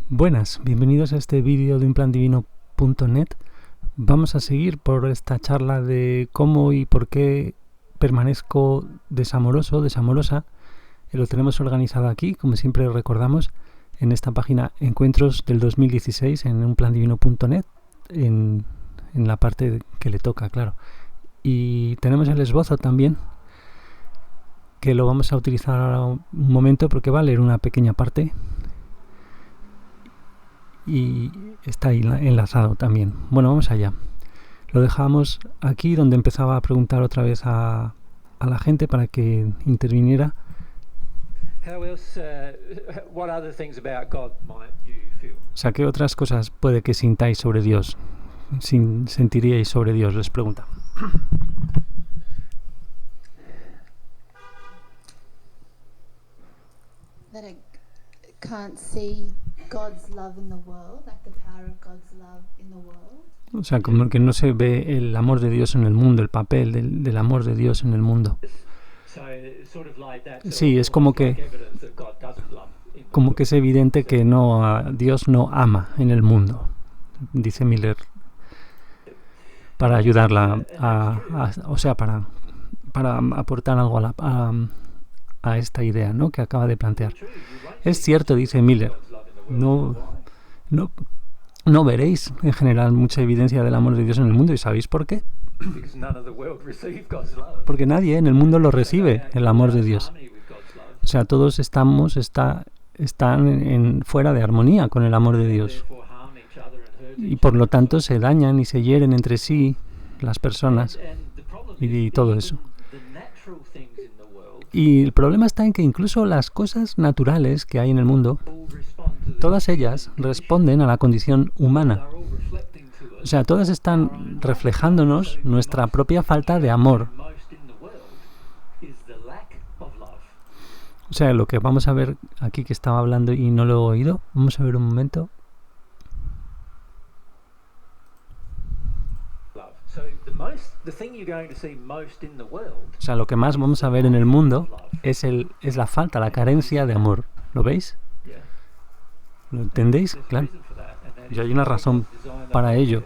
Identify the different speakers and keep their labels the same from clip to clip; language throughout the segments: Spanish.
Speaker 1: Buenas, bienvenidos a este vídeo de unplandivino.net. Vamos a seguir por esta charla de cómo y por qué permanezco desamoroso, desamorosa. Lo tenemos organizado aquí, como siempre recordamos, en esta página Encuentros del 2016 en unplandivino.net, en la parte que le toca, claro. Y tenemos el esbozo también, que lo vamos a utilizar ahora un momento porque va a leer una pequeña parte. Y está ahí enlazado también. Bueno, vamos allá. Lo dejamos aquí donde empezaba a preguntar otra vez a la gente para que interviniera. O sea, ¿qué otras cosas puede que sintáis sobre Dios? Sentiríais sobre Dios, les pregunta.
Speaker 2: That I can't see God's love in the world, like the power of God's love in the world.
Speaker 1: O sea, como que no se ve el amor de Dios en el mundo, el papel del amor de Dios en el mundo. Sí, es como que es evidente que Dios no ama en el mundo, dice Miller, para ayudarla para aportar algo a esta idea, ¿no?, que acaba de plantear. Es cierto, dice Miller, no veréis en general mucha evidencia del amor de Dios en el mundo. ¿Y sabéis por qué? Porque nadie en el mundo lo recibe, el amor de Dios. O sea, todos están fuera de armonía con el amor de Dios. Y por lo tanto se dañan y se hieren entre sí las personas y todo eso. Y el problema está en que incluso las cosas naturales que hay en el mundo, todas ellas responden a la condición humana. O sea, todas están reflejándonos nuestra propia falta de amor. O sea, lo que vamos a ver aquí, que estaba hablando y no lo he oído, vamos a ver un momento. O sea, lo que más vamos a ver en el mundo es la falta, la carencia de amor. ¿Lo veis? ¿Lo entendéis? Claro. Y hay una razón para ello.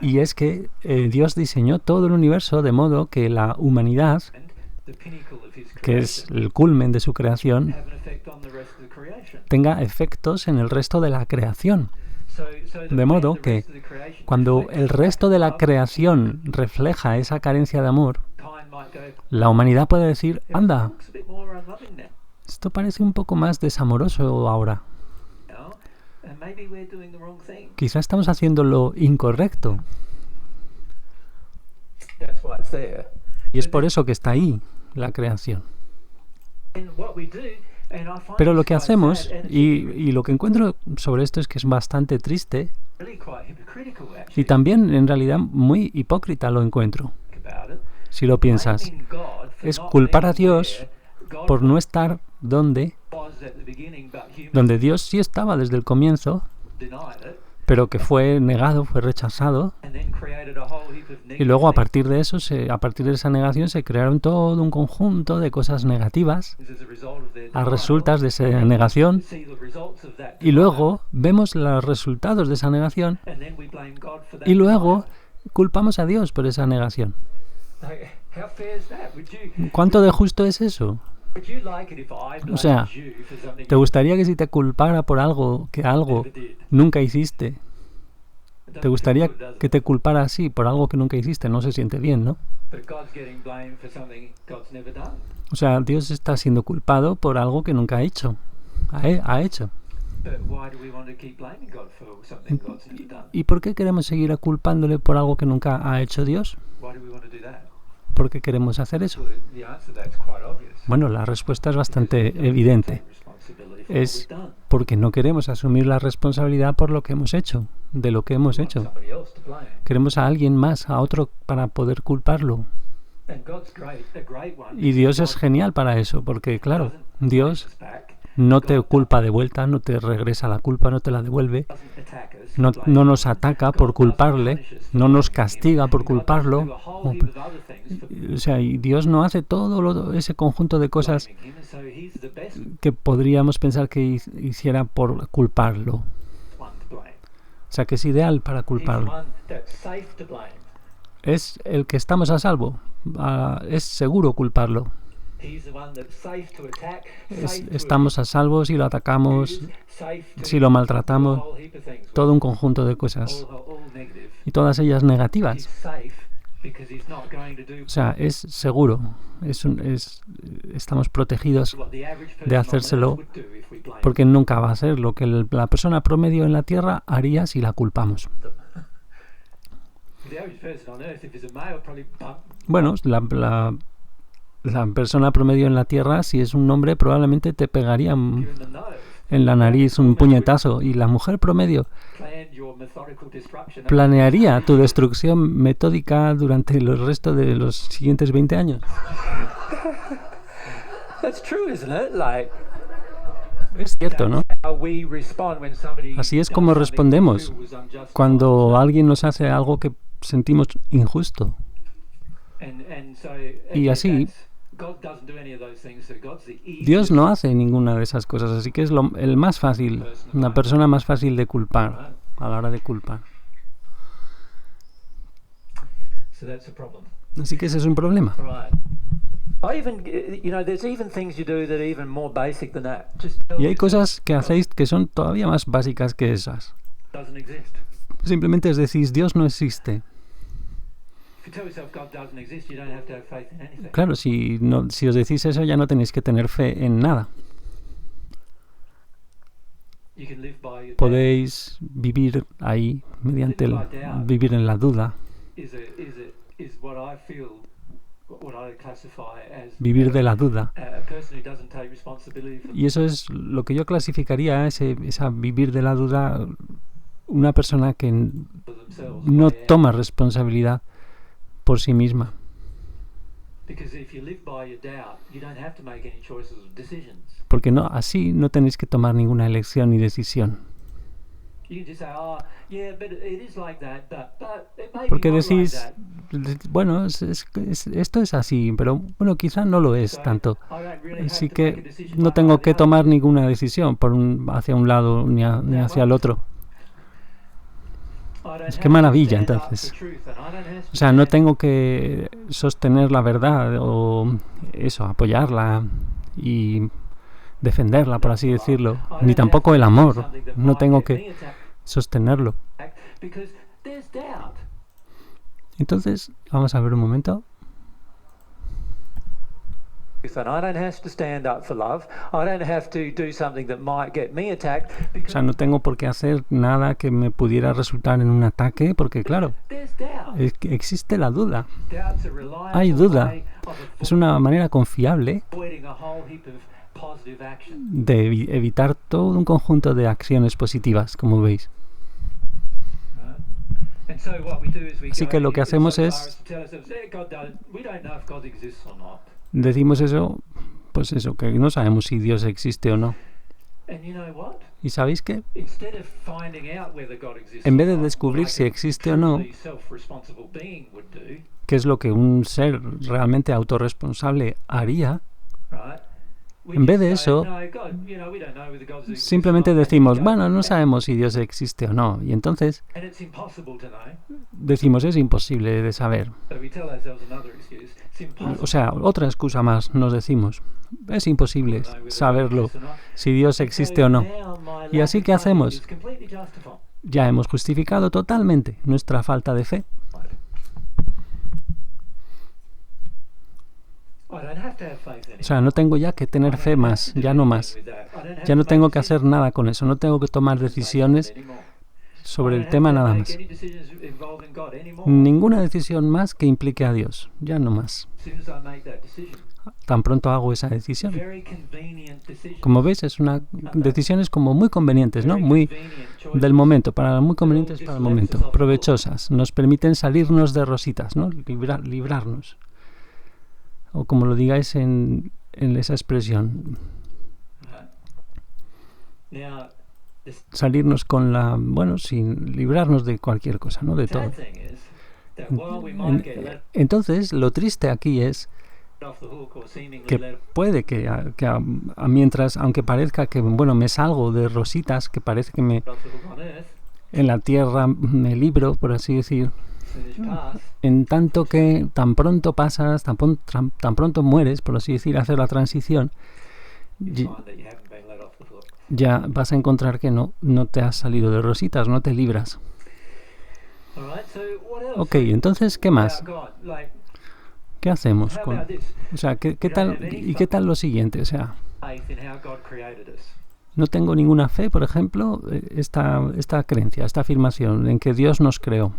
Speaker 1: Y es que Dios diseñó todo el universo de modo que la humanidad, que es el culmen de su creación, tenga efectos en el resto de la creación. De modo que cuando el resto de la creación refleja esa carencia de amor, la humanidad puede decir, anda, esto parece un poco más desamoroso ahora. Quizá estamos haciendo lo incorrecto. Y es por eso que está ahí la creación. Pero lo que hacemos, y lo que encuentro sobre esto es que es bastante triste, y también en realidad muy hipócrita lo encuentro, si lo piensas, es culpar a Dios por no estar donde Dios sí estaba desde el comienzo, pero que fue negado, fue rechazado, y luego a partir de eso, a partir de esa negación, se crearon todo un conjunto de cosas negativas a resultas de esa negación, y luego vemos los resultados de esa negación, y luego culpamos a Dios por esa negación. ¿Cuánto de justo es eso? O sea, ¿te gustaría que si te culpara por algo que nunca hiciste? ¿Te gustaría que te culpara así por algo que nunca hiciste? No se siente bien, ¿no? O sea, Dios está siendo culpado por algo que nunca ha hecho. Ha hecho. ¿Y por qué queremos seguir culpándole por algo que nunca ha hecho Dios? ¿Por qué queremos hacer eso? Bueno, la respuesta es bastante evidente. Es porque no queremos asumir la responsabilidad por lo que hemos hecho, de lo que hemos hecho. Queremos a alguien más, a otro, para poder culparlo. Y Dios es genial para eso, porque claro, Dios no te culpa de vuelta, no te regresa la culpa, no te la devuelve, no nos ataca por culparle, no nos castiga por culparlo. O sea, y Dios no hace todo ese conjunto de cosas que podríamos pensar que hiciera por culparlo. O sea, que es ideal para culparlo. Es el que estamos a salvo. Es seguro culparlo. Estamos a salvo si lo atacamos, si lo maltratamos, todo un conjunto de cosas. Y todas ellas negativas. O sea, es seguro. Estamos protegidos de hacérselo porque nunca va a ser lo que la persona promedio en la Tierra haría si la culpamos. Bueno, la persona promedio en la Tierra, si es un hombre, probablemente te pegaría en la nariz un puñetazo. Y la mujer promedio planearía tu destrucción metódica durante el resto de los siguientes 20 años. Es cierto, ¿no? Así es como respondemos cuando alguien nos hace algo que sentimos injusto. Y así, Dios no hace ninguna de esas cosas, así que es el más fácil, una persona más fácil de culpar a la hora de culpar. Así que ese es un problema. Y hay cosas que hacéis que son todavía más básicas que esas. Simplemente es decir, Dios no existe. Claro, si os decís eso, ya no tenéis que tener fe en nada. Podéis vivir ahí mediante vivir en la duda. Vivir de la duda. Y eso es lo que yo clasificaría, esa vivir de la duda, una persona que no toma responsabilidad por sí misma. Porque así no tenéis que tomar ninguna elección ni decisión. Porque decís, bueno, esto es así, pero bueno, quizá no lo es tanto. Así que no tengo que tomar ninguna decisión hacia un lado ni hacia el otro. Es que maravilla, entonces. O sea, no tengo que sostener la verdad o eso, apoyarla y defenderla, por así decirlo. Ni tampoco el amor. No tengo que sostenerlo. Entonces, vamos a ver un momento. O sea, no tengo por qué hacer nada que me pudiera resultar en un ataque, porque claro, existe la duda. Hay duda. Es una manera confiable de evitar todo un conjunto de acciones positivas, como veis. Así que lo que hacemos es decimos eso, pues eso, que no sabemos si Dios existe o no. ¿Y sabéis qué? En vez de descubrir si existe o no, que es lo que un ser realmente autorresponsable haría, en vez de eso, simplemente decimos, bueno, no sabemos si Dios existe o no. Y entonces decimos, es imposible de saber. O sea, otra excusa más nos decimos, es imposible saberlo si Dios existe o no. Y así que hacemos, ya hemos justificado totalmente nuestra falta de fe. O sea, no tengo ya que tener fe más, ya no más. Ya no tengo que hacer nada con eso, no tengo que tomar decisiones sobre el tema nada más. Ninguna decisión más que implique a Dios, ya no más. Tan pronto hago esa decisión. Como ves, decisiones como muy convenientes, ¿no? Muy del momento, muy convenientes para el momento, provechosas. Nos permiten salirnos de rositas, ¿no? Librarnos. O como lo digáis en esa expresión. salirnos con sin librarnos de cualquier cosa, ¿no? De todo. Entonces, lo triste aquí es que puede que mientras, aunque parezca que, me salgo de rositas, que parece que en la tierra me libro, por así decir, en tanto que tan pronto pasas, tan pronto mueres, por así decir, hacer la transición, ya vas a encontrar que no te has salido de rositas, no te libras. Ok, entonces, ¿qué más? ¿Qué hacemos? ¿Qué tal? ¿Y qué tal lo siguiente? O sea, no tengo ninguna fe, por ejemplo, esta creencia, esta afirmación en que Dios nos creó.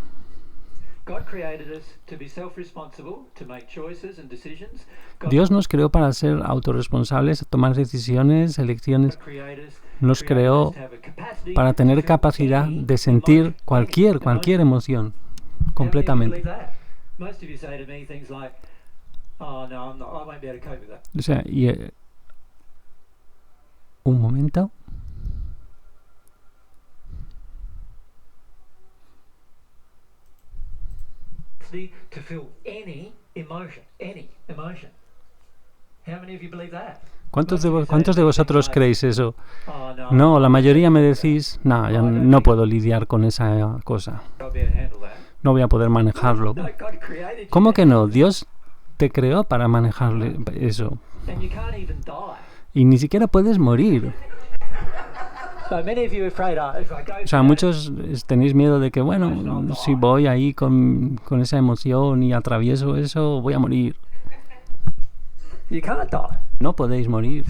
Speaker 1: Dios nos creó para ser autorresponsables, tomar decisiones, elecciones. Nos creó para tener capacidad de sentir cualquier emoción, completamente. O sea, un momento.
Speaker 3: To feel any emotion. How many of you believe that?
Speaker 1: ¿Cuántos de vosotros creéis eso? No, la mayoría me decís, ya no puedo lidiar con esa cosa. No voy a poder manejarlo. ¿Cómo que no? Dios te creó para manejar eso. Y ni siquiera puedes morir. O sea, muchos tenéis miedo de que, si voy ahí con esa emoción y atravieso eso, voy a morir. No podéis morir.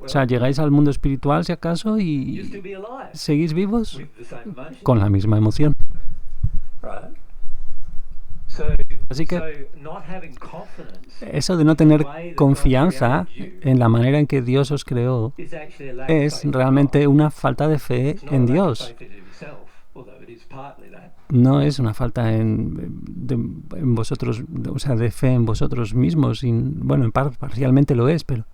Speaker 1: O sea, llegáis al mundo espiritual, si acaso, y seguís vivos con la misma emoción. Así que eso de no tener confianza en la manera en que Dios os creó es realmente una falta de fe en Dios. No es una falta en vosotros, o sea, de fe en vosotros mismos. Parcialmente lo es, pero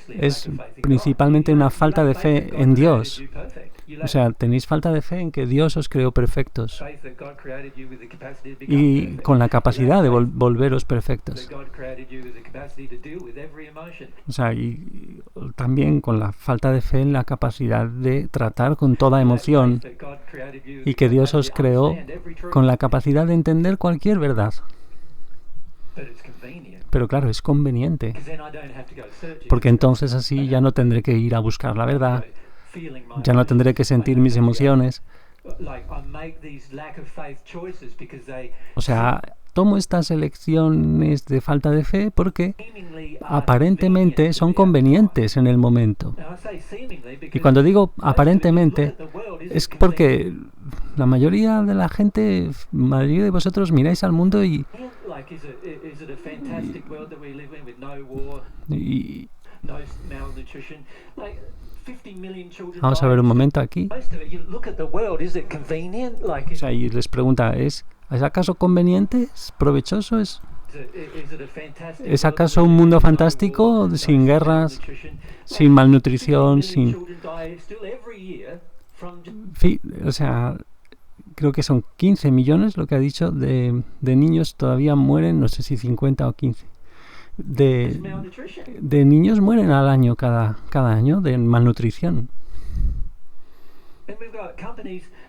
Speaker 1: es principalmente una falta de fe en Dios. O sea, tenéis falta de fe en que Dios os creó perfectos y con la capacidad de volveros perfectos. O sea, y también con la falta de fe en la capacidad de tratar con toda emoción y que Dios os creó con la capacidad de entender cualquier verdad. Pero claro, es conveniente, porque entonces así ya no tendré que ir a buscar la verdad. Ya no tendré que sentir mis emociones. O sea, tomo estas elecciones de falta de fe porque aparentemente son convenientes en el momento. Y cuando digo aparentemente, es porque la mayoría de la gente, la mayoría de vosotros miráis al mundo y vamos a ver un momento aquí. O sea, y les pregunta, ¿es acaso conveniente? ¿Es provechoso? ¿Es acaso un mundo fantástico, sin guerras, sin malnutrición, o sea, creo que son 15 millones lo que ha dicho de niños todavía mueren, no sé si 50 o 15. De niños mueren al año, cada año, de malnutrición.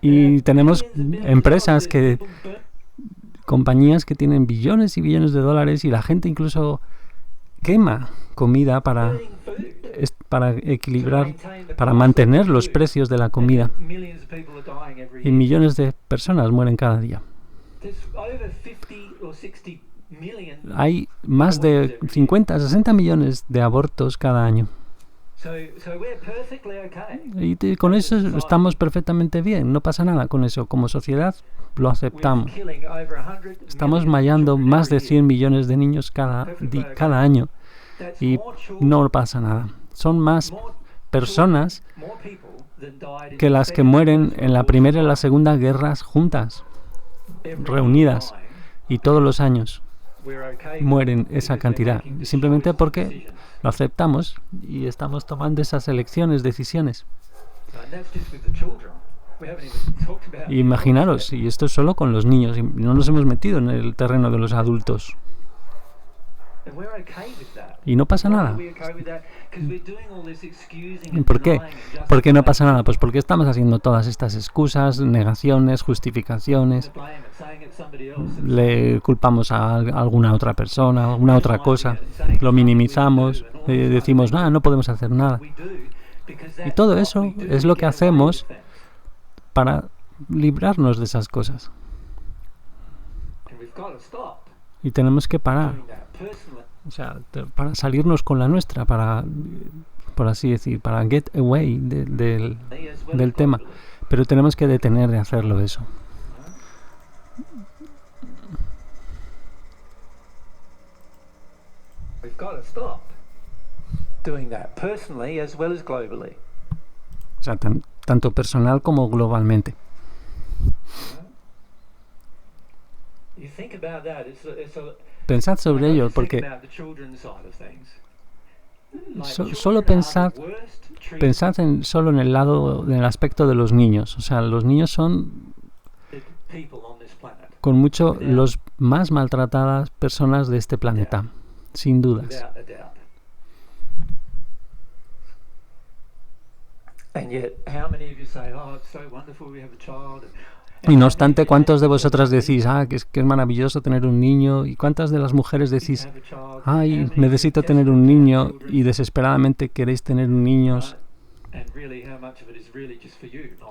Speaker 1: Y tenemos empresas compañías que tienen billones y billones de dólares y la gente incluso quema comida para equilibrar, para mantener los precios de la comida. Y millones de personas mueren cada día. Hay más de 50, 60 millones de abortos cada año. Y con eso estamos perfectamente bien, no pasa nada con eso. Como sociedad lo aceptamos. Estamos matando más de 100 millones de niños cada año y no pasa nada. Son más personas que las que mueren en la Primera y la Segunda Guerras juntas, reunidas, y todos los años. mueren esa cantidad, simplemente porque lo aceptamos y estamos tomando esas elecciones, decisiones. Imaginaros, y esto es solo con los niños, y no nos hemos metido en el terreno de los adultos. Y no pasa nada. ¿Por qué? ¿Por qué no pasa nada? Pues porque estamos haciendo todas estas excusas, negaciones, justificaciones. Le culpamos a alguna otra persona, alguna otra cosa. Lo minimizamos, decimos, no podemos hacer nada. Y todo eso es lo que hacemos para librarnos de esas cosas. Y tenemos que parar. O sea, para salirnos con la nuestra, para, por así decir, para get away del tema. Pero tenemos que detener de hacerlo eso. O sea, tanto personal como globalmente. Pensad sobre ello, porque solo pensad solo en el lado, en el aspecto de los niños. O sea, los niños son con mucho los más maltratadas personas de este planeta, sin dudas. Y no obstante, ¿cuántos de vosotras decís, que es maravilloso tener un niño? ¿Y cuántas de las mujeres decís, necesito tener un niño? Y desesperadamente queréis tener niños.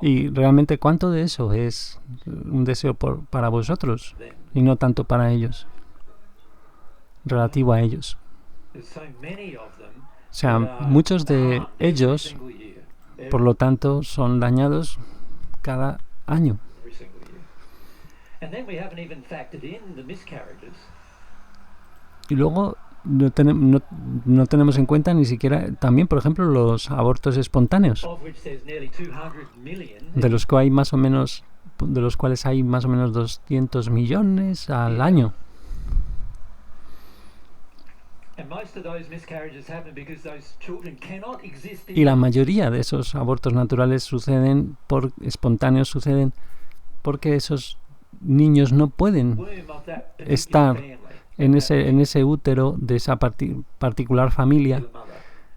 Speaker 1: Y realmente, ¿cuánto de eso es un deseo para vosotros? Y no tanto para ellos. Relativo a ellos. O sea, muchos de ellos, por lo tanto, son dañados cada año. Y luego no tenemos en cuenta ni siquiera también, por ejemplo, los abortos espontáneos, de los cuales hay más o menos 200 millones al año. Y la mayoría de esos abortos naturales espontáneos suceden porque esos niños no pueden estar en ese útero de esa particular familia,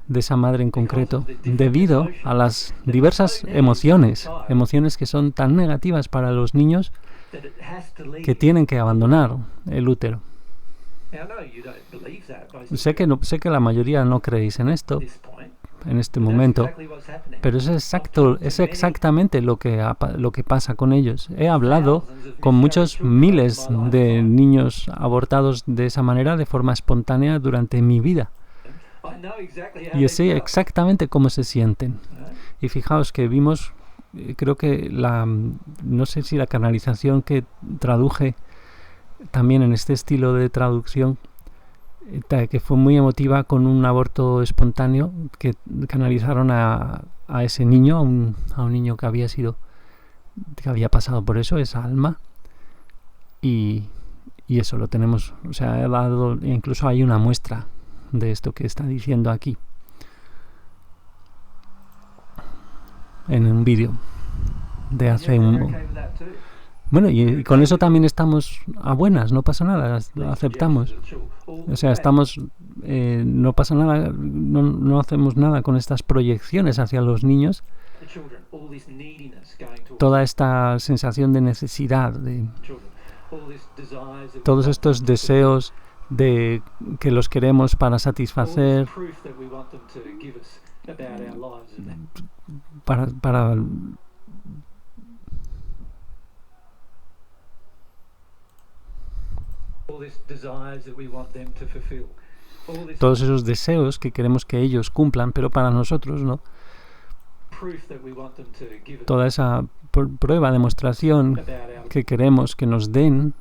Speaker 1: de esa madre en concreto, debido a las diversas emociones que son tan negativas para los niños que tienen que abandonar el útero. Sé que la mayoría no creéis en esto en este momento, pero es exactamente lo que pasa con ellos. He hablado con muchos miles de niños abortados de esa manera, de forma espontánea, durante mi vida. Y sé exactamente cómo se sienten. Y fijaos que vimos, creo que no sé si la canalización que traduje también en este estilo de traducción, que fue muy emotiva, con un aborto espontáneo que canalizaron a ese niño, a un niño que había pasado por eso, esa alma, y eso lo tenemos, o sea, incluso hay una muestra de esto que está diciendo aquí en un vídeo de hace Bueno, y con eso también estamos a buenas, no pasa nada, lo aceptamos. O sea, no pasa nada, no hacemos nada con estas proyecciones hacia los niños. Toda esta sensación de necesidad, todos estos deseos de que los queremos para satisfacer, para todos esos deseos que queremos que ellos cumplan, pero para nosotros no. Toda esa prueba, demostración que queremos que nos den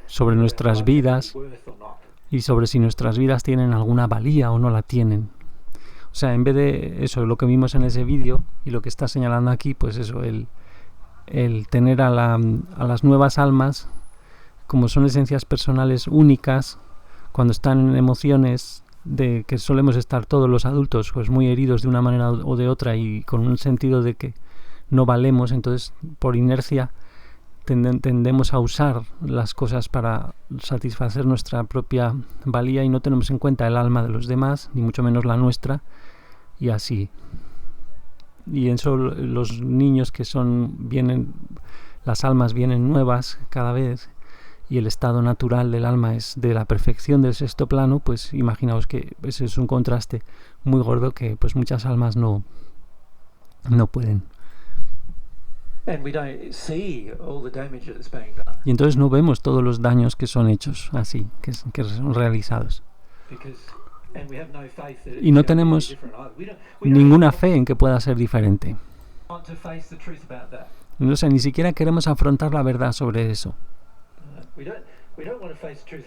Speaker 1: sobre nuestras vidas y sobre si nuestras vidas tienen alguna valía o no la tienen. O sea, en vez de eso, lo que vimos en ese vídeo y lo que está señalando aquí, pues eso, el tener a las nuevas almas como son esencias personales únicas, cuando están en emociones de que solemos estar todos los adultos pues muy heridos de una manera o de otra y con un sentido de que no valemos, entonces por inercia tendemos a usar las cosas para satisfacer nuestra propia valía y no tenemos en cuenta el alma de los demás, ni mucho menos la nuestra, y así. Y en eso los niños que vienen, las almas vienen nuevas cada vez, y el estado natural del alma es de la perfección del sexto plano, pues imaginaos que ese es un contraste muy gordo que pues muchas almas no pueden. Y entonces no vemos todos los daños que son hechos así, que son realizados. Y no tenemos ninguna fe en que pueda ser diferente. No sé, ni siquiera queremos afrontar la verdad sobre eso.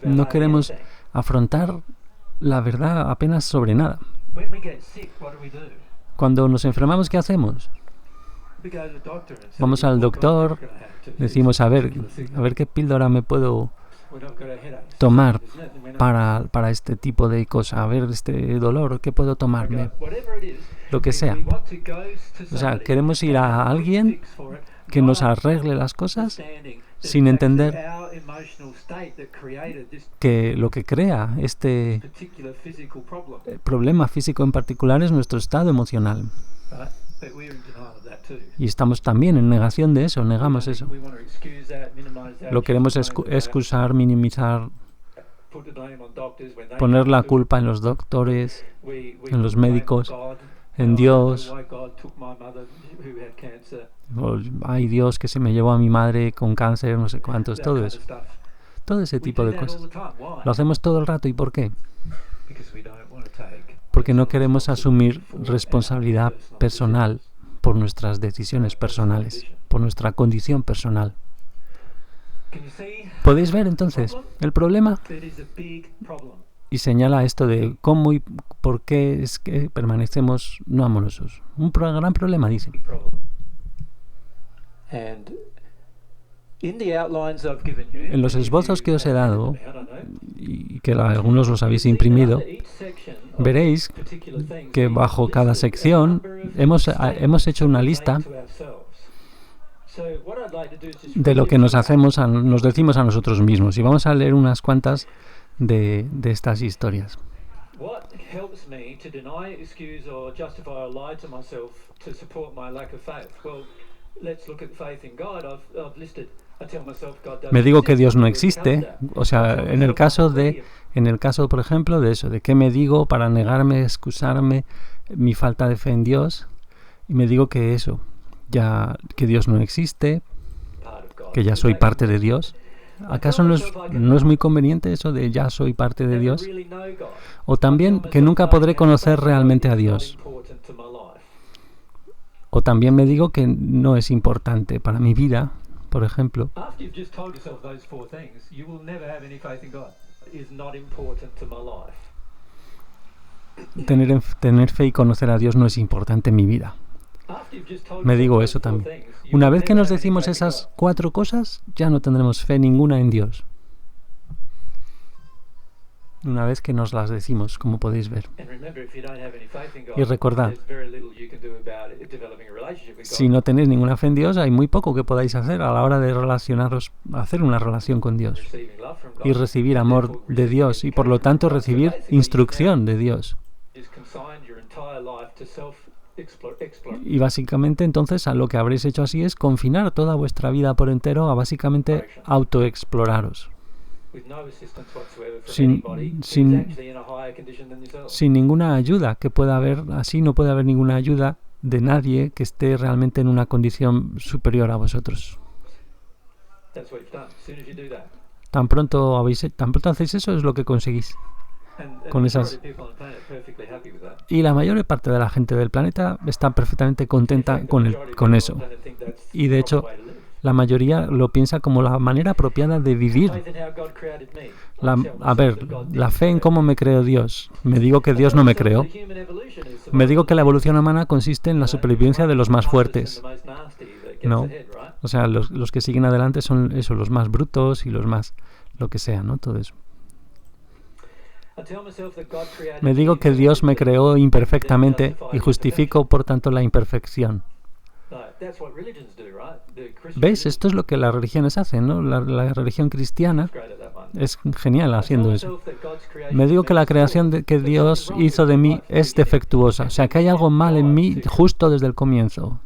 Speaker 1: No queremos afrontar la verdad apenas sobre nada. Cuando nos enfermamos, ¿qué hacemos? Vamos al doctor, decimos a ver qué píldora me puedo tomar para este tipo de cosa, a ver este dolor, qué puedo tomarme, lo que sea. O sea, queremos ir a alguien que nos arregle las cosas sin entender que lo que crea este problema físico en particular es nuestro estado emocional. Y estamos también en negación de eso, negamos eso. Lo queremos excusar, minimizar, poner la culpa en los doctores, en los médicos, en Dios. Ay, Dios, que se me llevó a mi madre con cáncer, no sé cuántos, todo eso. Todo ese tipo de cosas. Lo hacemos todo el rato. ¿Y por qué? Porque no queremos asumir responsabilidad personal por nuestras decisiones personales, por nuestra condición personal. ¿Podéis ver entonces el problema? Y señala esto de cómo y por qué es que permanecemos no amorosos. Un gran problema, dice. En los esbozos que os he dado, y que algunos los habéis imprimido, veréis que bajo cada sección hemos hecho una lista de lo que nos decimos a nosotros mismos. Y vamos a leer unas cuantas de estas historias. Me digo que Dios no existe, o sea, en el caso, por ejemplo, de eso, de qué me digo para negarme, excusarme mi falta de fe en Dios, y me digo que eso, que Dios no existe, que ya soy parte de Dios. ¿Acaso no es muy conveniente eso de ya soy parte de Dios? O también que nunca podré conocer realmente a Dios. O también me digo que no es importante para mi vida, por ejemplo. Tener fe y conocer a Dios no es importante en mi vida. Me digo eso también. Una vez que nos decimos esas 4 cosas, ya no tendremos fe ninguna en Dios. Una vez que nos las decimos, como podéis ver. Y recordad, si no tenéis ninguna fe en Dios, hay muy poco que podáis hacer a la hora de relacionaros, hacer una relación con Dios y recibir amor de Dios y por lo tanto recibir instrucción de Dios. Y básicamente entonces a lo que habréis hecho así es confinar toda vuestra vida por entero a básicamente autoexploraros. Sin ninguna ayuda que pueda haber, así no puede haber ninguna ayuda de nadie que esté realmente en una condición superior a vosotros. Tan pronto hacéis eso es lo que conseguís. Con esas. Y la mayor parte de la gente del planeta está perfectamente contenta con eso. Y de hecho, la mayoría lo piensa como la manera apropiada de vivir. La fe en cómo me creó Dios. Me digo que Dios no me creó. Me digo que la evolución humana consiste en la supervivencia de los más fuertes. No. O sea, los que siguen adelante son eso, los más brutos y los más lo que sea, ¿no? Todo eso. Me digo que Dios me creó imperfectamente y justifico, por tanto, la imperfección. ¿Ves? Esto es lo que las religiones hacen, ¿no? La religión cristiana es genial haciendo eso. Me digo que la creación que Dios hizo de mí es defectuosa. O sea, que hay algo mal en mí justo desde el comienzo.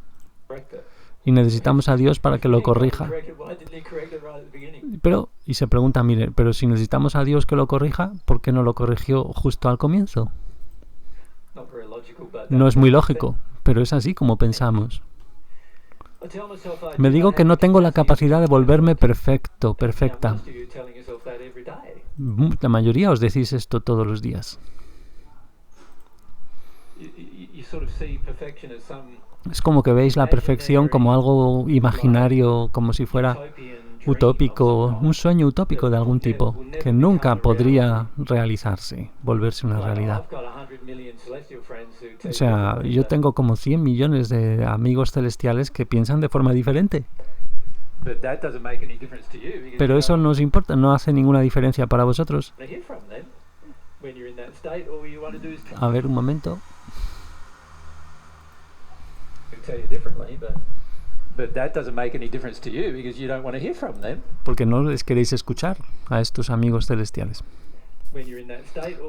Speaker 1: Y necesitamos a Dios para que lo corrija. Y se pregunta, mire, pero si necesitamos a Dios que lo corrija, ¿por qué no lo corrigió justo al comienzo? No es muy lógico, pero es así como pensamos. Me digo que no tengo la capacidad de volverme perfecta. La mayoría os decís esto todos los días. Es como que veis la perfección como algo imaginario, como si fuera utópico, un sueño utópico de algún tipo, que nunca podría realizarse, volverse una realidad. O sea, yo tengo como 100 millones de amigos celestiales que piensan de forma diferente. Pero eso no os importa, no hace ninguna diferencia para vosotros. A ver, un momento. Porque no les queréis escuchar a estos amigos celestiales.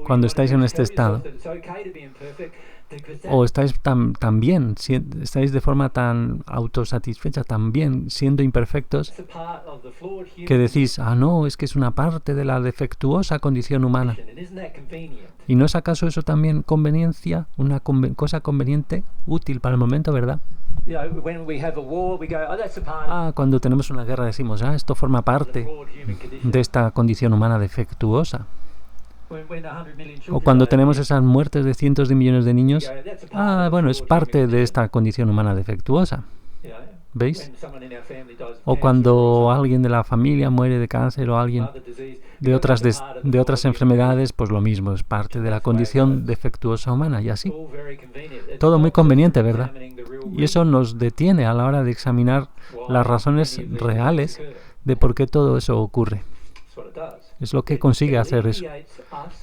Speaker 1: Cuando estáis en este estado, o estáis tan bien, estáis de forma tan autosatisfecha, tan bien, siendo imperfectos, que decís, no, es que es una parte de la defectuosa condición humana. ¿Y no es acaso eso también conveniencia, una cosa conveniente, útil para el momento, verdad? Cuando tenemos una guerra decimos, esto forma parte de esta condición humana defectuosa. O cuando tenemos esas muertes de cientos de millones de niños, bueno, es parte de esta condición humana defectuosa. ¿Veis? O cuando alguien de la familia muere de cáncer o alguien de otras enfermedades, pues lo mismo, es parte de la condición defectuosa humana y así. Todo muy conveniente, ¿verdad? Y eso nos detiene a la hora de examinar las razones reales de por qué todo eso ocurre. Es lo que consigue hacer eso.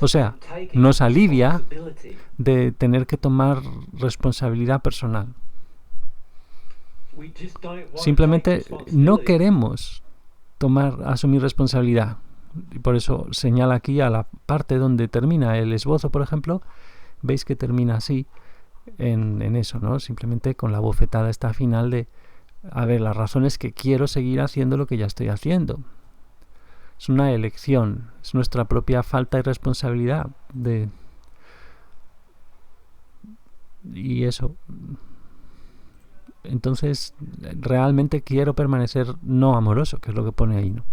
Speaker 1: O sea, nos alivia de tener que tomar responsabilidad personal. Simplemente no queremos asumir responsabilidad. Y por eso señala aquí a la parte donde termina el esbozo, por ejemplo, veis que termina así en eso, ¿no? Simplemente con la bofetada esta final de, las razones que quiero seguir haciendo lo que ya estoy haciendo. Es una elección, es nuestra propia falta de responsabilidad y eso. Entonces, realmente quiero permanecer no amoroso, que es lo que pone ahí, ¿no?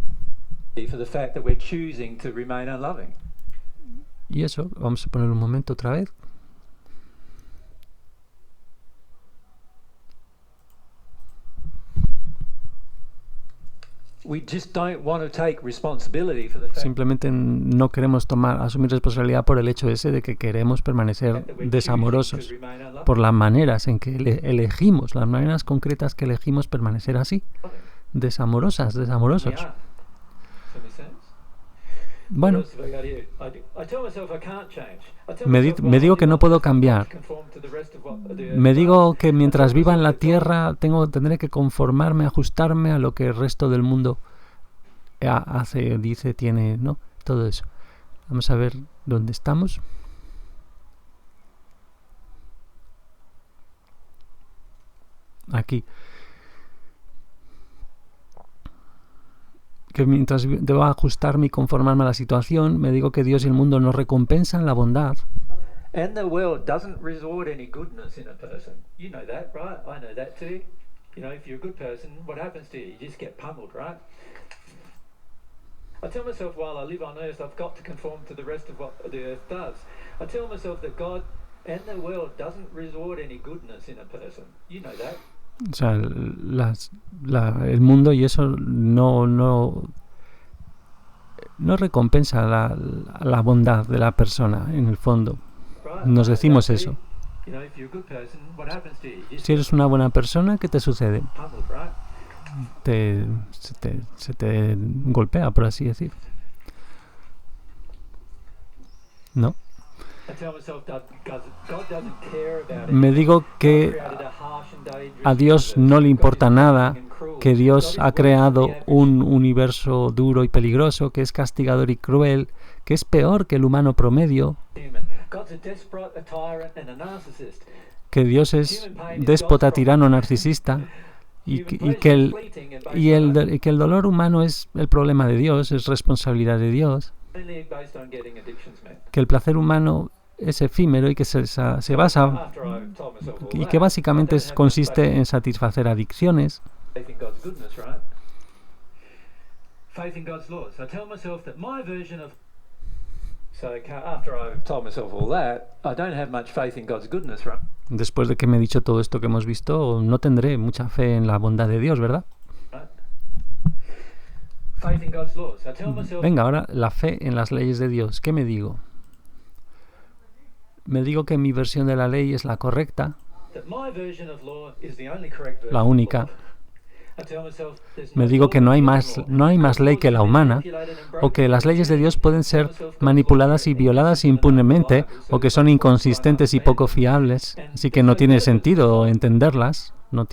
Speaker 1: Y eso, vamos a poner un momento otra vez. Simplemente no queremos asumir responsabilidad por el hecho ese de que queremos permanecer desamorosos, por las maneras en que elegimos, las maneras concretas que elegimos permanecer así, desamorosos. Bueno, me digo que no puedo cambiar. Me digo que mientras viva en la tierra tendré que conformarme, ajustarme a lo que el resto del mundo hace, dice, tiene, ¿no? Todo eso. Vamos a ver dónde estamos. Aquí. Que mientras debo ajustarme y conformarme a la situación, me digo que Dios y el mundo no recompensan la bondad.
Speaker 3: And the world doesn't resort any goodness in a person. You know that, right? I know that too. You know, if you're a good person, what happens to you? You just get pummeled, right? I tell myself while I live on earth, I've got to conform to the rest of what the earth does. I tell myself that God and the world doesn't resort any goodness in a person. You know that.
Speaker 1: O sea, el mundo y eso no recompensa la bondad de la persona, en el fondo. Nos decimos eso. Si eres una buena persona, ¿qué te sucede? se te golpea, por así decir. ¿No?
Speaker 3: I tell myself that God doesn't care about
Speaker 1: Me digo
Speaker 3: God
Speaker 1: que
Speaker 3: created a harsh and dangerous
Speaker 1: a Dios
Speaker 3: universe.
Speaker 1: no le
Speaker 3: God
Speaker 1: importa
Speaker 3: is
Speaker 1: nada,
Speaker 3: loving and cruel.
Speaker 1: que Dios
Speaker 3: God
Speaker 1: ha
Speaker 3: is
Speaker 1: creado
Speaker 3: worse than the average.
Speaker 1: un universo duro y peligroso, que es castigador y cruel, que es peor que el humano promedio,
Speaker 3: Human. God's a despot, a tyrant, and a narcissist.
Speaker 1: que Dios es déspota, tirano, narcisista, y
Speaker 3: Human
Speaker 1: que
Speaker 3: pleasure is fleeting and based
Speaker 1: que el dolor humano es el problema de Dios, es responsabilidad de Dios,
Speaker 3: only based on getting addictions met.
Speaker 1: que el placer humano es efímero y que se basa
Speaker 3: After I've told myself all
Speaker 1: y
Speaker 3: that,
Speaker 1: que básicamente
Speaker 3: I don't have much
Speaker 1: consiste en satisfacer adicciones.
Speaker 3: faith in God's goodness, right? Faith in God's laws. I tell myself that my version of after I've told myself all that, I don't have much faith in God's goodness, right?
Speaker 1: Después de que me he dicho todo esto que hemos visto, no tendré mucha fe en la bondad de Dios, ¿verdad?
Speaker 3: Faith in God's laws. I tell myself
Speaker 1: Venga, ahora la fe en las leyes de Dios. ¿Qué me digo? Me digo que mi versión de la ley es la correcta,
Speaker 3: that my version of law is the only correct version
Speaker 1: la
Speaker 3: of
Speaker 1: única.
Speaker 3: law. I tell myself there's
Speaker 1: Me
Speaker 3: no
Speaker 1: digo
Speaker 3: law
Speaker 1: que no hay
Speaker 3: but
Speaker 1: más,
Speaker 3: law.
Speaker 1: no hay más ley que la humana, o que las leyes de Dios pueden ser manipuladas y violadas impunemente, o que son inconsistentes y poco fiables, así que no tiene sentido entenderlas, no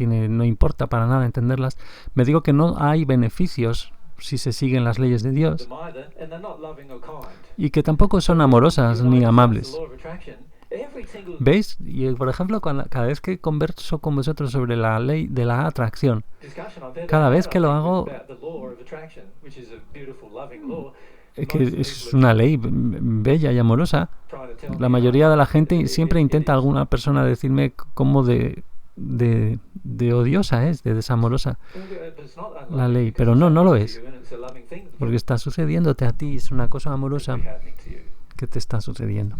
Speaker 1: importa para nada entenderlas. Me digo que no hay beneficios si se siguen las leyes de Dios,
Speaker 3: And they're not loving or kind.
Speaker 1: y que tampoco son amorosas ni amables.
Speaker 3: The law of attraction, every single
Speaker 1: ¿Veis? Y por ejemplo, cada vez que converso con vosotros sobre la ley de la atracción,
Speaker 3: discussion I've ever
Speaker 1: cada vez
Speaker 3: had,
Speaker 1: que
Speaker 3: I
Speaker 1: lo
Speaker 3: think,
Speaker 1: hago,
Speaker 3: about the law of attraction, which is a beautiful, loving law.
Speaker 1: que es una ley bella y amorosa,
Speaker 3: Trying to tell
Speaker 1: la
Speaker 3: me
Speaker 1: mayoría de la
Speaker 3: how
Speaker 1: gente
Speaker 3: it
Speaker 1: siempre
Speaker 3: is.
Speaker 1: intenta alguna persona decirme cómo de odiosa es, de desamorosa
Speaker 3: It's not unloving
Speaker 1: la ley,
Speaker 3: because
Speaker 1: pero
Speaker 3: it's
Speaker 1: no lo
Speaker 3: happening
Speaker 1: es,
Speaker 3: to you and it's a loving thing
Speaker 1: porque está sucediéndote a ti, es una cosa amorosa
Speaker 3: that's happening to you.
Speaker 1: que te está sucediendo.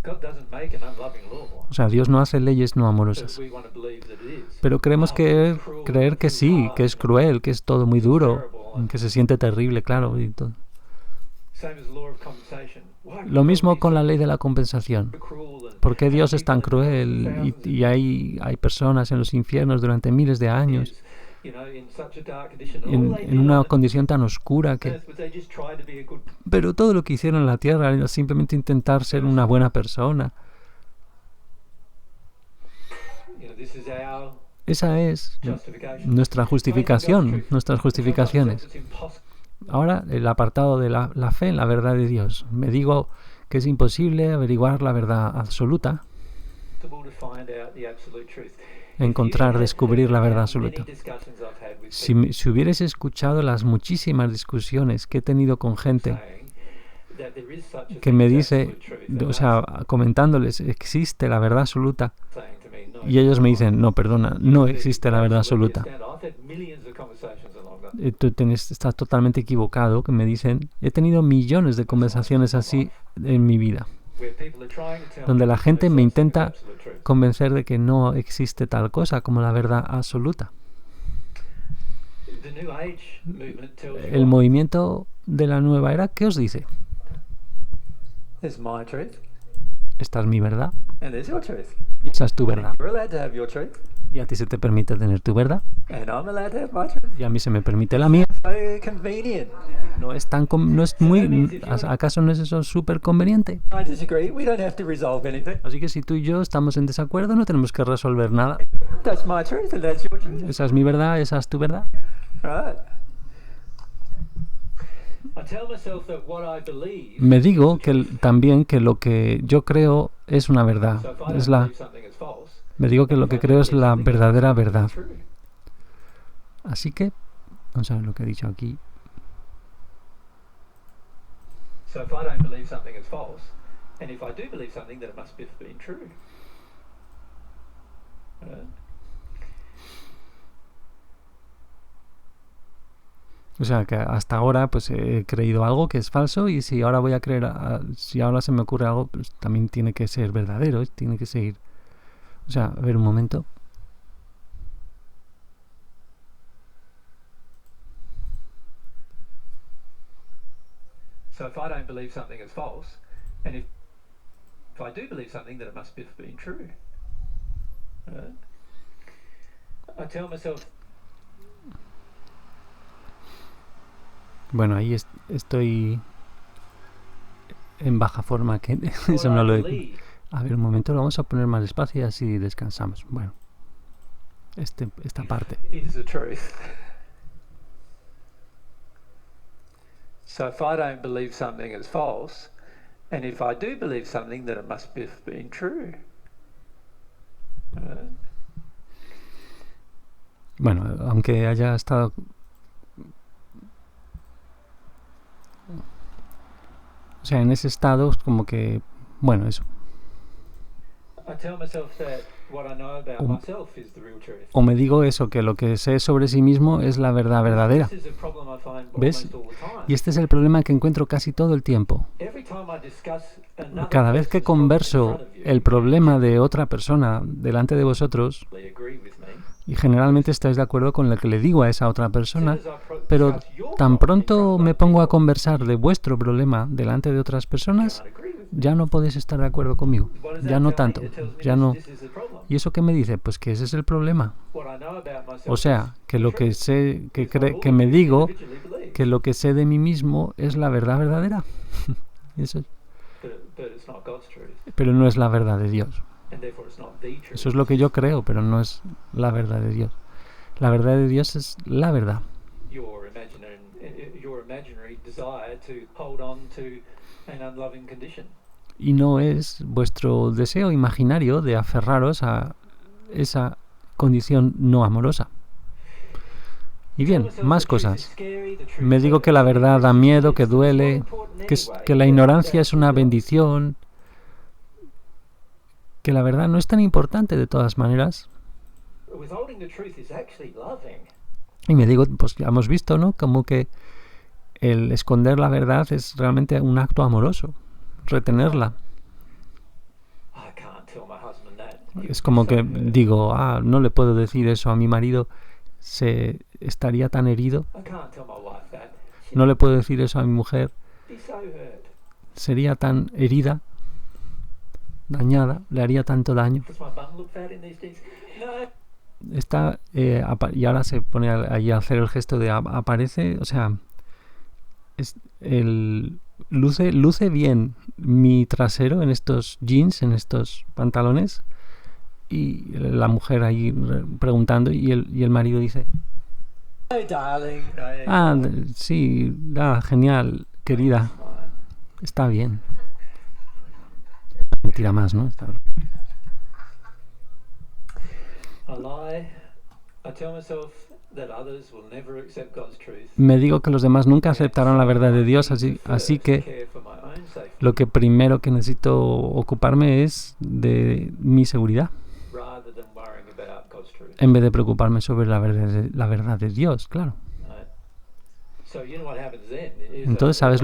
Speaker 3: God doesn't make an unloving law,
Speaker 1: O sea, Dios no hace leyes no
Speaker 3: but
Speaker 1: amorosas,
Speaker 3: we want to believe that it is.
Speaker 1: pero creemos que creer que sí, que es cruel, que es todo muy duro, que se siente terrible, claro, y todo.
Speaker 3: Same as the law of compensation. Why
Speaker 1: Lo mismo
Speaker 3: God
Speaker 1: con la
Speaker 3: is
Speaker 1: ley de la compensación.
Speaker 3: so cruel and
Speaker 1: ¿Por qué Dios es tan
Speaker 3: people in
Speaker 1: cruel
Speaker 3: thousands
Speaker 1: y hay personas en los infiernos durante miles de años,
Speaker 3: you know, in such a dark condition?
Speaker 1: en una condición tan oscura que...
Speaker 3: earth was they just tried to be a good.
Speaker 1: Pero todo lo que hicieron en la tierra era simplemente intentar ser una buena persona.
Speaker 3: You know, this is our
Speaker 1: Esa es
Speaker 3: justification.
Speaker 1: nuestra justificación, nuestras justificaciones.
Speaker 3: It's impossible.
Speaker 1: Ahora, el apartado de la fe en la verdad de Dios. Me digo que es imposible averiguar la verdad absoluta,
Speaker 3: To find out the absolute truth.
Speaker 1: encontrar, descubrir la verdad
Speaker 3: Many
Speaker 1: absoluta.
Speaker 3: discussions I've had with
Speaker 1: Si hubierais escuchado las muchísimas discusiones que he tenido con gente
Speaker 3: saying that there is such a
Speaker 1: que
Speaker 3: thing
Speaker 1: me
Speaker 3: as
Speaker 1: dice,
Speaker 3: absolute truth,
Speaker 1: o sea, comentándoles, existe la verdad absoluta,
Speaker 3: saying to me, no,
Speaker 1: y ellos me dicen, no, perdona, no existe la verdad absoluta.
Speaker 3: I've had millions of conversations along that.
Speaker 1: Estás totalmente equivocado, que me dicen, he tenido millones de conversaciones así en mi vida,
Speaker 3: Where people are trying to tell
Speaker 1: donde
Speaker 3: me
Speaker 1: la gente
Speaker 3: there's
Speaker 1: me
Speaker 3: such thing as
Speaker 1: intenta
Speaker 3: absolute truth.
Speaker 1: convencer de que no existe tal cosa como la verdad absoluta.
Speaker 3: The New Age movement tells you
Speaker 1: El
Speaker 3: what?
Speaker 1: movimiento de la nueva era, ¿qué os dice?
Speaker 3: There's my truth
Speaker 1: Esta es mi verdad
Speaker 3: and there's your truth.
Speaker 1: y esa es tu verdad.
Speaker 3: You're allowed to have your truth
Speaker 1: Y a ti se te permite tener tu verdad
Speaker 3: and I'm allowed to have my truth.
Speaker 1: y a mí se me permite la mía.
Speaker 3: So convenient.
Speaker 1: No es no es muy, ¿acaso no es eso súper conveniente?
Speaker 3: I disagree. We don't have to resolve anything.
Speaker 1: Así que si tú y yo estamos en desacuerdo, no tenemos que resolver nada.
Speaker 3: That's my truth and that's your truth.
Speaker 1: Esa es mi verdad, esa es tu verdad.
Speaker 3: Right. I tell myself that what I believe.
Speaker 1: Me digo que también que lo que yo creo es una verdad.
Speaker 3: So if I
Speaker 1: Es
Speaker 3: don't
Speaker 1: la,
Speaker 3: believe something is false,
Speaker 1: me digo que lo que creo es la verdadera verdad.
Speaker 3: true.
Speaker 1: Así que, vamos a ver lo que he dicho aquí.
Speaker 3: So if I don't believe something is false, and if I do believe something, then it must have been true. Right?
Speaker 1: O sea, que hasta ahora pues he creído algo que es falso y si ahora voy a creer, si ahora se me ocurre algo, pues también tiene que ser verdadero, tiene que seguir. O sea, a ver un momento.
Speaker 3: So if I don't believe something is false, and if I do believe something, then it must have been true. Right? I tell myself
Speaker 1: Bueno, ahí estoy en baja forma, que
Speaker 3: What
Speaker 1: eso no
Speaker 3: I
Speaker 1: lo he...
Speaker 3: believe
Speaker 1: A ver, un momento, lo vamos a poner más despacio y así descansamos. Bueno, esta parte.
Speaker 3: is the truth. So if I don't believe something is false, and if I do believe something, then it must have been true.
Speaker 1: Bueno, aunque haya estado... O sea, en ese estado, como que... Bueno, eso.
Speaker 3: I tell myself that what I know about
Speaker 1: O-
Speaker 3: myself is the real truth.
Speaker 1: O me digo eso, que lo que sé sobre sí mismo es la verdad verdadera.
Speaker 3: This is a problem I find
Speaker 1: ¿Ves?
Speaker 3: almost all the time.
Speaker 1: Y este es el problema que encuentro casi todo el tiempo.
Speaker 3: Every time I discuss another
Speaker 1: Cada vez que
Speaker 3: person's problem in
Speaker 1: converso
Speaker 3: front of you,
Speaker 1: el problema de otra persona delante de vosotros,
Speaker 3: they agree with me.
Speaker 1: y generalmente estáis de acuerdo con lo que le digo a esa otra persona,
Speaker 3: As soon as I
Speaker 1: pero
Speaker 3: discuss your
Speaker 1: tan
Speaker 3: problem in front
Speaker 1: pronto
Speaker 3: of
Speaker 1: me
Speaker 3: other
Speaker 1: pongo a
Speaker 3: people,
Speaker 1: conversar de vuestro problema delante de otras
Speaker 3: you
Speaker 1: personas,
Speaker 3: can't agree with me.
Speaker 1: ya no podéis estar de acuerdo conmigo.
Speaker 3: What does
Speaker 1: Ya
Speaker 3: that
Speaker 1: no
Speaker 3: tell
Speaker 1: tanto.
Speaker 3: me? It tells me
Speaker 1: Ya no.
Speaker 3: this is the problem.
Speaker 1: ¿Y eso qué me dice? Pues que ese es el problema.
Speaker 3: What I know about myself
Speaker 1: O sea,
Speaker 3: is
Speaker 1: que
Speaker 3: the
Speaker 1: lo que
Speaker 3: truth.
Speaker 1: sé, que,
Speaker 3: It's not all
Speaker 1: que
Speaker 3: of
Speaker 1: me
Speaker 3: you
Speaker 1: digo,
Speaker 3: individually believe.
Speaker 1: que lo que sé de mí mismo es la verdad verdadera. Eso,
Speaker 3: But it's not God's truth,
Speaker 1: pero no es la verdad de Dios.
Speaker 3: and therefore it's not the truth.
Speaker 1: Eso es lo que yo creo, pero no es la verdad de Dios. La verdad de Dios es la verdad.
Speaker 3: Your imaginary desire to hold on to an unloving condition.
Speaker 1: Y no es vuestro deseo imaginario de aferraros a esa condición no amorosa. Y bien, más cosas. Me digo que la verdad da miedo, que duele, que la ignorancia es una bendición, que la verdad no es tan importante de todas maneras.
Speaker 3: Withholding the truth is actually loving.
Speaker 1: Y me digo, pues ya hemos visto, ¿no? Como que el esconder la verdad es realmente un acto amoroso, retenerla.
Speaker 3: I can't tell my husband that.
Speaker 1: Es como que digo, no le puedo decir eso a mi marido, se estaría tan herido.
Speaker 3: I can't tell my wife that.
Speaker 1: No le puedo decir eso a mi mujer,
Speaker 3: She'd be so hurt.
Speaker 1: sería tan herida, dañada, le haría tanto daño.
Speaker 3: Does my bum look fat in these days? No.
Speaker 1: Está, y ahora se pone allí a hacer el gesto de aparece, o sea, luce bien mi trasero en estos jeans, en estos pantalones, y la mujer ahí preguntando, y el marido dice,
Speaker 3: Oh, darling.
Speaker 1: sí, genial, querida, está bien. Mentira más, ¿no?
Speaker 3: I lie. I tell myself that others will never accept God's truth.
Speaker 1: Me digo que los demás nunca aceptarán la verdad de Dios, así que
Speaker 3: Care for my own safety
Speaker 1: lo que primero que necesito ocuparme es de mi seguridad,
Speaker 3: rather than worrying about God's truth.
Speaker 1: en vez de preocuparme sobre la verdad de Dios, claro.
Speaker 3: Right? So you know what happens then is
Speaker 1: Entonces, ¿sabes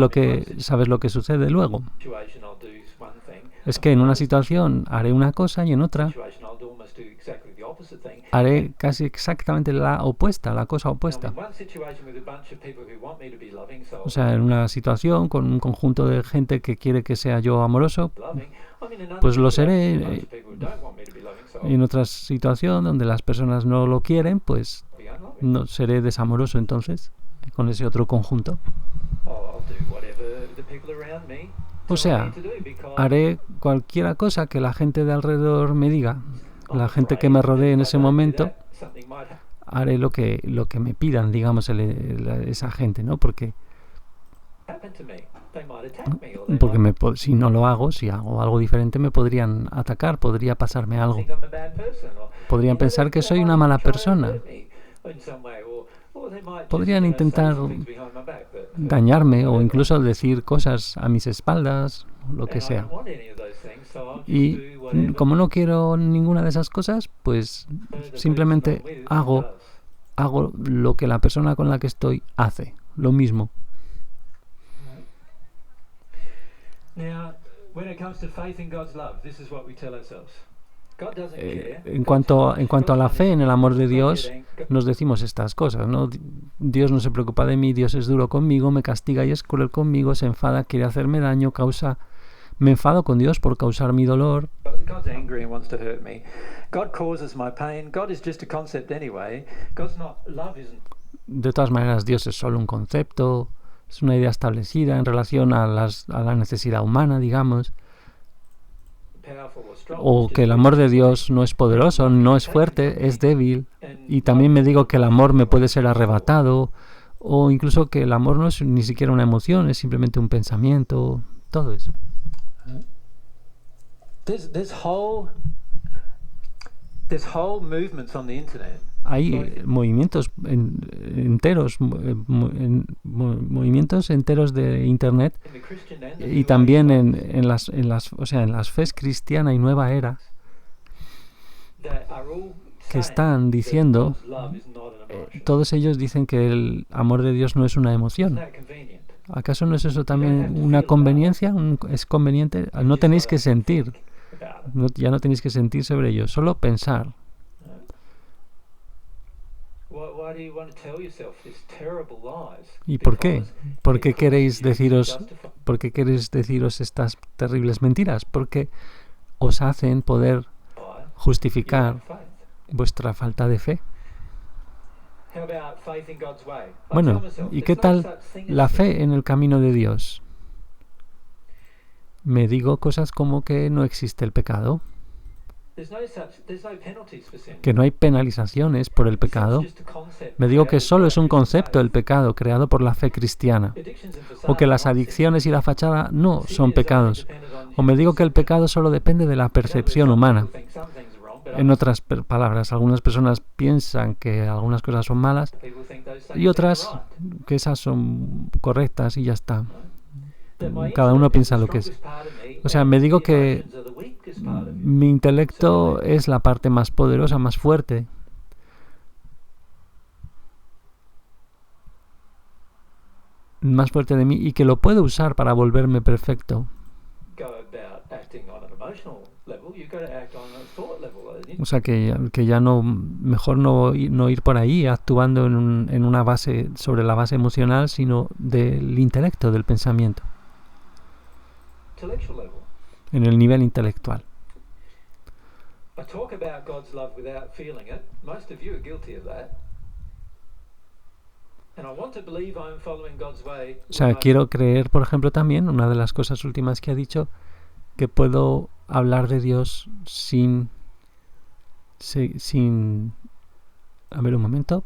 Speaker 1: lo que sucede luego?
Speaker 3: situation I'll do one thing.
Speaker 1: Es que en una situación haré una cosa y en otra
Speaker 3: Situation I'll do almost do exactly the opposite thing.
Speaker 1: haré casi exactamente la opuesta, la cosa
Speaker 3: Now,
Speaker 1: opuesta.
Speaker 3: in one situation with a bunch of people who want me to be loving, so
Speaker 1: O sea, en una situación con un conjunto de gente que quiere que sea yo amoroso,
Speaker 3: loving. I mean, in another
Speaker 1: pues lo
Speaker 3: situation,
Speaker 1: seré.
Speaker 3: a bunch of people who don't want me to be loving, so
Speaker 1: Y en otra situación donde las personas no lo quieren, pues
Speaker 3: I'll be unloving.
Speaker 1: no seré desamoroso entonces con ese otro conjunto.
Speaker 3: I'll do whatever the people around me
Speaker 1: O
Speaker 3: tell
Speaker 1: sea,
Speaker 3: me to do because
Speaker 1: haré cualquier cosa que la gente de alrededor me diga,
Speaker 3: I'm
Speaker 1: la gente que
Speaker 3: afraid
Speaker 1: me rodee en
Speaker 3: that if
Speaker 1: ese
Speaker 3: I don't do
Speaker 1: momento,
Speaker 3: that, something might happen.
Speaker 1: haré lo que me pidan, digamos, esa gente, ¿no? Porque
Speaker 3: Happen to me. They might attack me or they might
Speaker 1: si no lo hago, si hago algo diferente, me podrían atacar, podría pasarme algo.
Speaker 3: think I'm a bad person or
Speaker 1: Podrían pensar que soy una mala persona. Podrían intentar dañarme o incluso decir cosas a mis espaldas, o lo que sea. Y como no quiero ninguna de esas cosas, pues simplemente hago lo que la persona con la que estoy hace, lo mismo.
Speaker 3: Now, when it comes to faith in God's love, this is what we tell ourselves. God doesn't care.
Speaker 1: En cuanto a la fe en el amor de Dios, nos decimos estas cosas, ¿no? Dios no se preocupa de mí, Dios es duro conmigo, me castiga y es cruel conmigo, se enfada, quiere hacerme daño, me enfado con Dios por causar mi dolor.
Speaker 3: God's angry and wants to hurt me. God causes my pain. God is just a concept anyway. God's not love isn't.
Speaker 1: De todas maneras, Dios es solo un concepto, Es una idea establecida en relación a la necesidad humana, digamos. O que el amor de Dios no es poderoso, no es fuerte, es débil. Y también me digo que el amor me puede ser arrebatado. O incluso que el amor no es ni siquiera una emoción, es simplemente un pensamiento. Todo eso.
Speaker 3: There's whole movements on the internet.
Speaker 1: Hay movimientos enteros, movimientos enteros de internet y también en las fes cristiana y nueva era que están diciendo, todos ellos dicen que el amor de Dios no es una emoción. ¿Acaso no es eso también una conveniencia? ¿Es conveniente? No tenéis que sentir, ya no tenéis que sentir sobre ello, solo pensar. ¿Y por qué? ¿Por qué queréis deciros estas terribles mentiras? Porque os hacen poder justificar vuestra falta de fe. Bueno, ¿y qué tal la fe en el camino de Dios? Me digo cosas como que no existe el pecado, que no hay penalizaciones por el pecado. Me digo que solo es un concepto el pecado creado por la fe cristiana, o que las adicciones y la fachada no son pecados, o me digo que el pecado solo depende de la percepción humana. En otras palabras, algunas personas piensan que algunas cosas son malas y otras que esas son correctas y ya está. Cada uno piensa lo que es. O sea, me digo que mi intelecto es la parte más poderosa, más fuerte. Más fuerte de mí y que lo puedo usar para volverme perfecto. O sea, que ya no, mejor no ir por ahí actuando en una base, sobre la base emocional, sino del intelecto, del pensamiento. En el nivel intelectual. O sea, quiero creer, por ejemplo, también, una de las cosas últimas que ha dicho, que puedo hablar de Dios sin a ver un momento.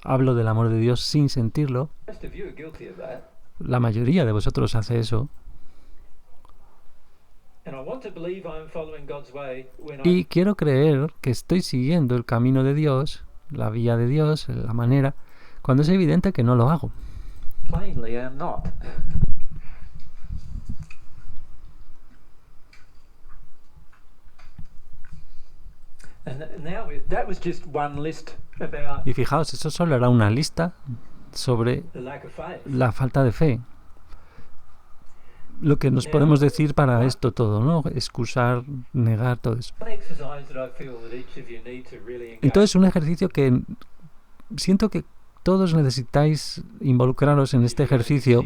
Speaker 1: Hablo del amor de Dios sin sentirlo. La mayoría de vosotros hace eso. Y quiero creer que estoy siguiendo el camino de Dios, la vía de Dios, la manera, cuando es evidente que no lo hago. Y fijaos, eso solo era una lista sobre la falta de fe. Lo que nos podemos decir para esto todo, ¿no? Excusar, negar, todo eso. Entonces, un ejercicio que siento que todos necesitáis involucraros en este ejercicio,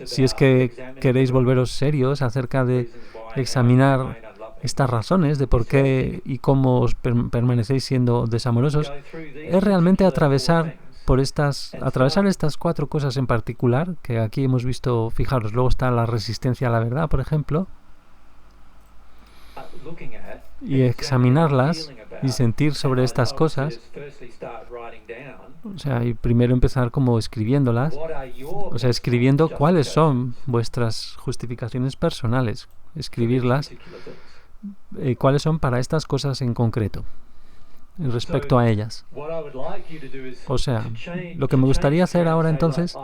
Speaker 1: si es que queréis volveros serios acerca de examinar estas razones de por qué y cómo os permanecéis siendo desamorosos, es realmente atravesar estas 4 cosas en particular, que aquí hemos visto, fijaros, luego está la resistencia a la verdad, por ejemplo, y examinarlas y sentir sobre estas cosas. O sea, y primero empezar como escribiéndolas, o sea, escribiendo cuáles son vuestras justificaciones personales, escribirlas, cuáles son para estas cosas en concreto, respecto a ellas. O sea, lo que me gustaría hacer ahora entonces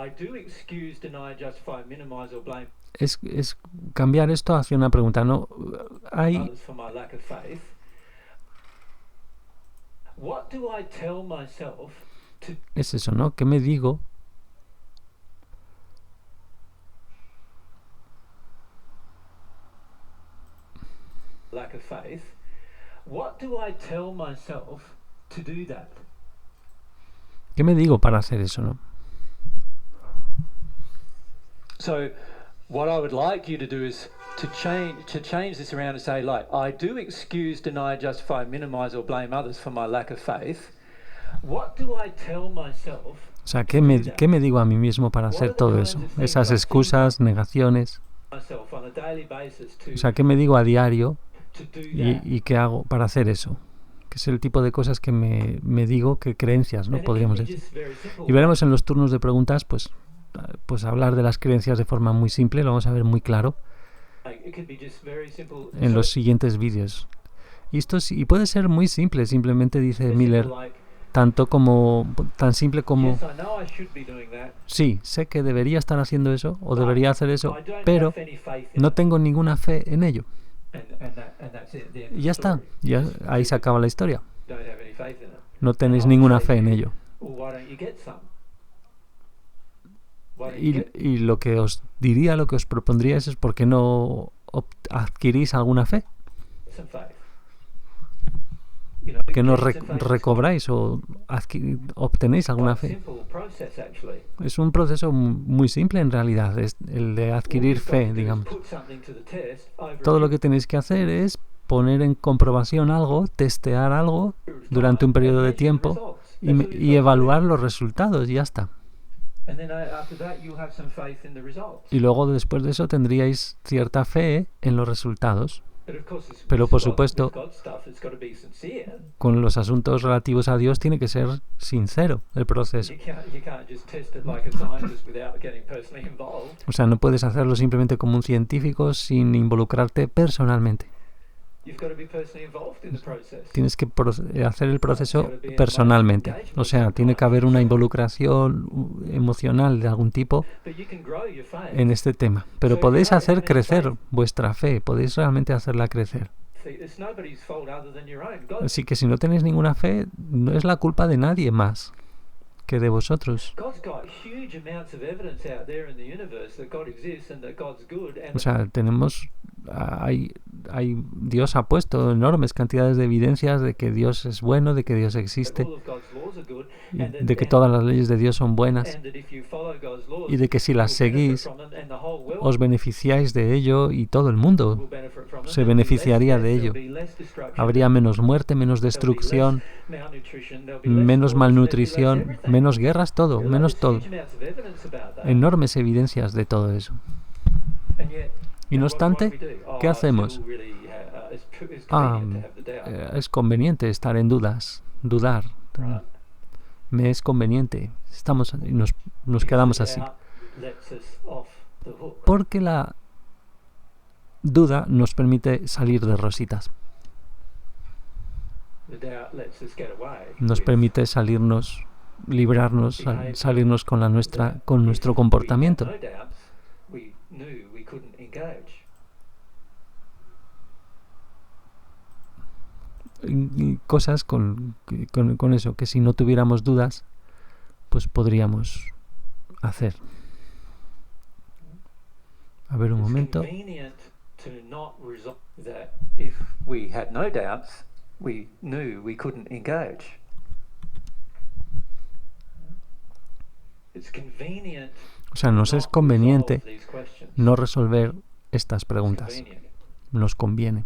Speaker 1: es cambiar esto hacia una pregunta. No, es eso, ¿no? ¿Qué me digo?
Speaker 3: Lack of faith. What do I tell myself to do that?
Speaker 1: ¿Qué me digo para hacer eso, no?
Speaker 3: So, what I would like you to do is to change this around and say, like, I do excuse, deny, justify, minimize or blame others for my lack of faith. What do I tell myself?
Speaker 1: O sea, ¿qué me digo a mí mismo para hacer todo eso? Esas excusas, negaciones. O sea, ¿qué me digo a diario y qué hago para hacer eso? Que es el tipo de cosas que me digo, que creencias, ¿no? Podríamos decir. Y veremos en los turnos de preguntas, pues hablar de las creencias de forma muy simple, lo vamos a ver muy claro en los siguientes vídeos. Y puede ser muy simple, simplemente dice Miller, tan simple como sí, sé que debería estar haciendo eso o debería hacer eso, pero no tengo ninguna fe en ello. Y ya está, ahí se acaba la historia. No tenéis ninguna fe en ello. Y lo que os diría, lo que os propondría es ¿por qué no adquirís alguna fe? ¿Por qué no recobráis o obtenéis alguna fe? Es un proceso muy simple en realidad, es el de adquirir fe, digamos. Todo lo que tenéis que hacer es poner en comprobación algo, testear algo durante un periodo de tiempo y evaluar los resultados y ya está. Y luego después de eso tendríais cierta fe en los resultados. Pero por supuesto, con los asuntos relativos a Dios tiene que ser sincero el proceso. O sea, no puedes hacerlo simplemente como un científico sin involucrarte personalmente. Tienes que hacer el proceso personalmente. O sea, tiene que haber una involucración emocional de algún tipo en este tema. Pero podéis hacer crecer vuestra fe, podéis realmente hacerla crecer. Así que si no tenéis ninguna fe, no es la culpa de nadie más que de vosotros. O sea, Dios ha puesto enormes cantidades de evidencias de que Dios es bueno, de que Dios existe, de que todas las leyes de Dios son buenas y de que si las seguís os beneficiáis de ello y todo el mundo se beneficiaría de ello. Habría menos muerte, menos destrucción, menos malnutrición, menos guerras, menos todo. Enormes evidencias de todo eso. Y no obstante, ¿qué hacemos? Es conveniente estar en dudar. Me es conveniente. Nos quedamos así. Porque la duda nos permite salir de rositas. Nos permite librarnos, salirnos con nuestro comportamiento. Y cosas con eso, que si no tuviéramos dudas, pues podríamos hacer. A ver un momento. O sea, nos es conveniente no resolver estas preguntas. Nos conviene.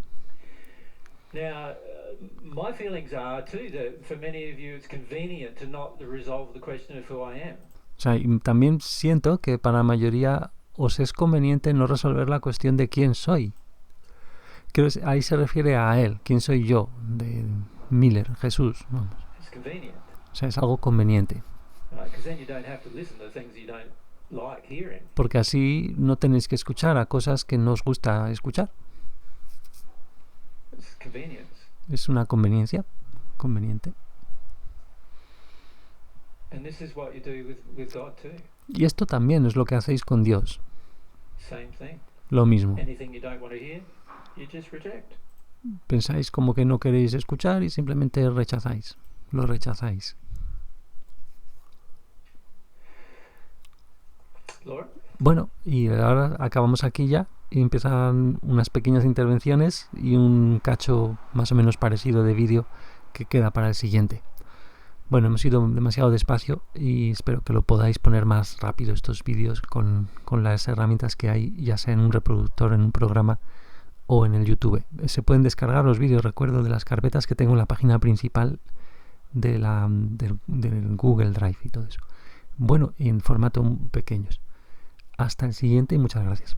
Speaker 1: O sea, y también siento que para la mayoría os es conveniente no resolver la cuestión de quién soy. Ahí se refiere a él, quién soy yo, de Miller, Jesús. Vamos. O sea, es algo conveniente. Porque así no tenéis que escuchar a cosas que no os gusta escuchar. Es una conveniencia conveniente. Y esto también es lo que hacéis con Dios. Lo mismo. Pensáis como que no queréis escuchar y simplemente lo rechazáis. Bueno, y ahora acabamos aquí ya y empiezan unas pequeñas intervenciones y un cacho más o menos parecido de vídeo que queda para el siguiente. Bueno, hemos ido demasiado despacio y espero que lo podáis poner más rápido estos vídeos con las herramientas que hay, ya sea en un reproductor, en un programa o en el YouTube. Se pueden descargar los vídeos, recuerdo, de las carpetas que tengo en la página principal del Google Drive y todo eso. Bueno, en formato pequeños. Hasta el siguiente y muchas gracias.